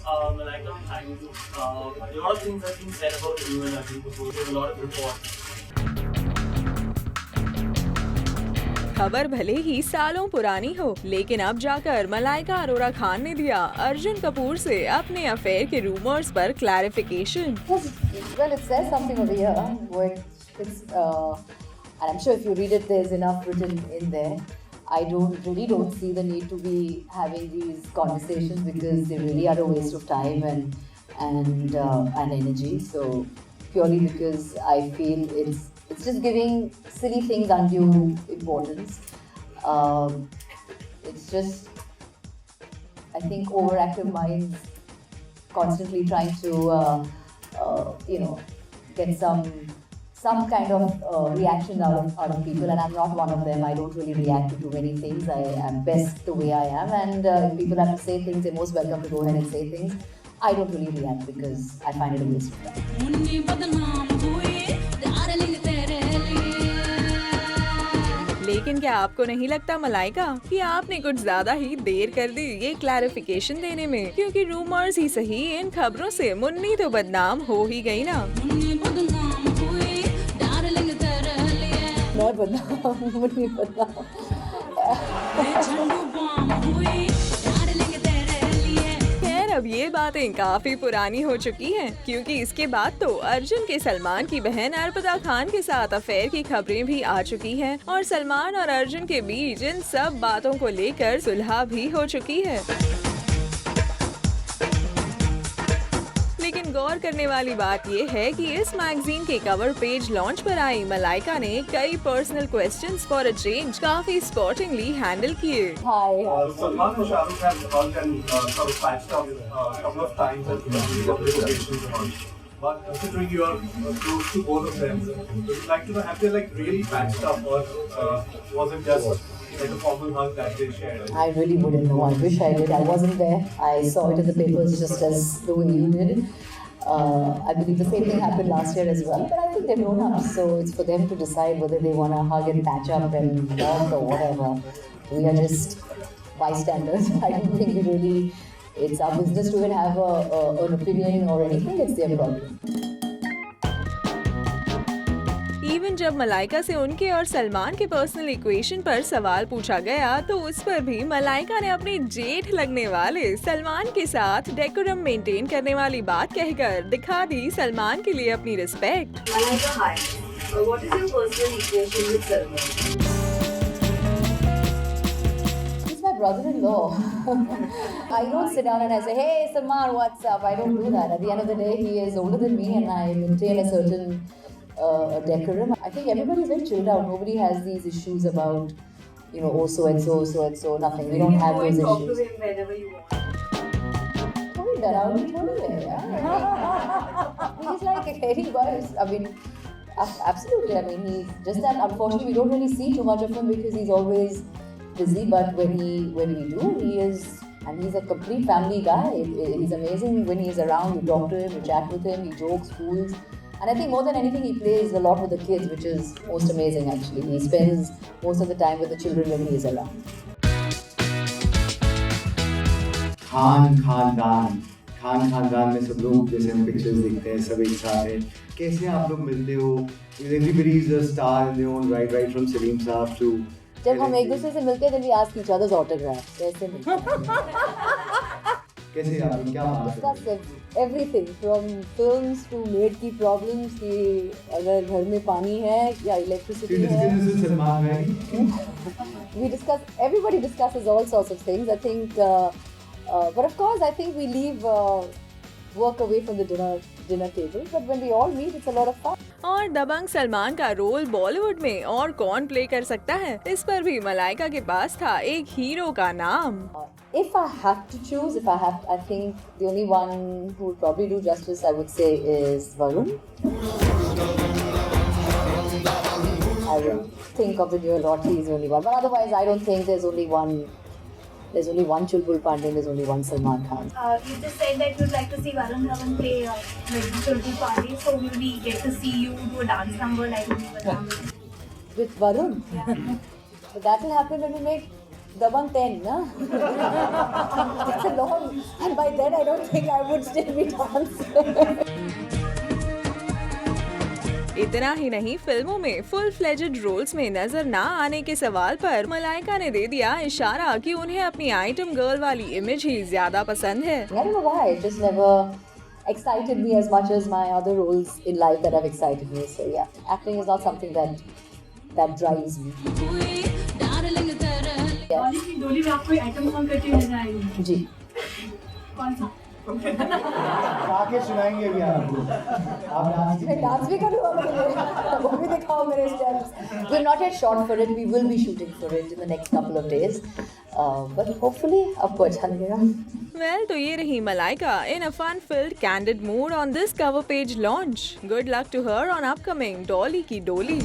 Malaika, thank you. A lot of things have been said about you and Arjun Kapoor. There's a lot of reports. खबर भले ही सालों पुरानी हो, लेकिन अब जाकर मलाइका अरोरा खान ने दिया अर्जुन कपूर से अपने अफेयर के रूमर्स पर clarification. Well, it says something over here, and I'm sure if you read it, there's enough written in there. I don't see the need to be having these conversations because they really are a waste of time and energy. So purely because I feel it's just giving silly things undue importance. It's just, I think, overactive minds constantly trying to get some kind of reaction out of people, and I'm not one of them. I don't really react to too many things. I am best the way I am, and if people have to say things, they're most welcome to go ahead and say things. I don't really react because I find it a waste of time. लेकिन क्या आपको नहीं लगता मलाइका कि आपने कुछ ज्यादा ही देर कर दी ये क्लैरिफिकेशन देने में? क्योंकि रूमर्स ही सही, इन खबरों से मुन्नी तो बदनाम हो ही गई ना। मैं बदनाम, मुन्नी बदनाम। अब ये बातें काफी पुरानी हो चुकी हैं, क्योंकि इसके बाद तो अर्जुन के सलमान की बहन अर्पिता खान के साथ अफेयर की खबरें भी आ चुकी हैं और सलमान और अर्जुन के बीच इन सब बातों को लेकर सुलह भी हो चुकी है। लेकिन गौर करने वाली बात ये है कि इस मैगजीन के कवर पेज लॉन्च पर आई मलाइका ने कई personal questions for a change काफी स्पॉर्टिंगली हैंडल किए। Salman and Shah Rukh have all been sort of patched up a couple of times at occasions and all. But considering you are close to both of them, would you like to know, have they like really patched up, or was it just like a formal hug that they shared? I really wouldn't know. I wish I did. I wasn't there. I saw it in the papers just as the way you did. I believe the same thing happened last year as well. But I think they've grown up, so it's for them to decide whether they want to hug and patch up and bond or whatever. We are just bystanders. I don't think we really. It's our business to even have an opinion or anything. It's their problem. Even जब मलाइका से उनके और सलमान के personal equation पर सवाल पूछा गया तो उस पर भी मलाइका ने अपने जेठ लगने वाले सलमान के साथ डेकोरम मेंटेन करने वाली बात कहकर दिखा दी सलमान के लिए अपनी respect. Malaika, hi. What is your personal equation with Salman? He's my brother-in-law. I don't sit down and I say, "Hey, Salman, what's up?" I don't do that. At the end of the day, he is older than me, and I maintain a certain decorum. I think everybody's very chilled out. Nobody has these issues about, oh so and so, so and so. Nothing. We don't have those Talk issues. to him whenever you want. He's like any boys. I mean, absolutely. I mean, he's just that. Unfortunately, we don't really see too much of him because he's always busy. But when we do, he is, and he's a complete family guy. He's amazing when he's around. You talk to him, you chat with him, he jokes, fools. And I think more than anything, he plays a lot with the kids, which is most amazing actually. He spends most of the time with the children when he is around. Khan खानदान में सब लोग जैसे हम pictures देखते हैं सब एक साथ हैं, कैसे आप लोग मिलते हो? Everybody is a star in their own right from Salim साहब to जब हम एक दूसरे से मिलते हैं, then we ask each other's autograph. कैसे मिलते हैं? कैसे आप लोग क्या बात करते हैं? Everything from films to maid की problems कि अगर घर में पानी है या electricity है. सलमान भाई. We discuss. Everybody discusses all sorts of things. I think, but of course, I think we leave work away from the dinner table. But when we all meet, it's a lot of fun. और दबंग सलमान का role Bollywood में और कौन play कर सकता है? इस पर भी मलाइका के पास था एक हीरो का नाम। If I have to choose, I think the only one who would probably do justice, I would say, is Varun. I will think of it a lot. He's the only one, but otherwise, I don't think there's only one. There's only one Chulbul Pandey. There's only one Salman Khan. You just said that you'd like to see Varun Dhawan play with Chulbul Pandey, so will we get to see you do a dance number like we were done With Varun? Yeah. But that will happen when we make Dabang 10, na? It's a long, and by then I don't think I would still be dancing. इतना ही नहीं, फिल्मों में full fledged roles में नजर ना आने के सवाल पर मलाइका ने दे दिया इशारा कि उन्हें अपनी आइटम गर्ल वाली इमेज ही ज्यादा पसंद है। I don't know why, it just never excited me as much as my other roles in life that have excited me. So yeah, acting is not something that drives me. Dolly की डोली में आपको item song करके नजर आएगी। जी। कौन सा? आके सुनाएंगे भी आपको। आप डांस मैं डांस भी करूँ आपके लिए, वो भी दिखाओ मेरे steps. We're not yet shot for it. We will be shooting for it in the next couple of days. But hopefully आपको अच्छा लगेगा। Well, तो ये रही Malaika in a fun-filled, candid mood on this cover page launch. Good luck to her on upcoming Dolly की डोली।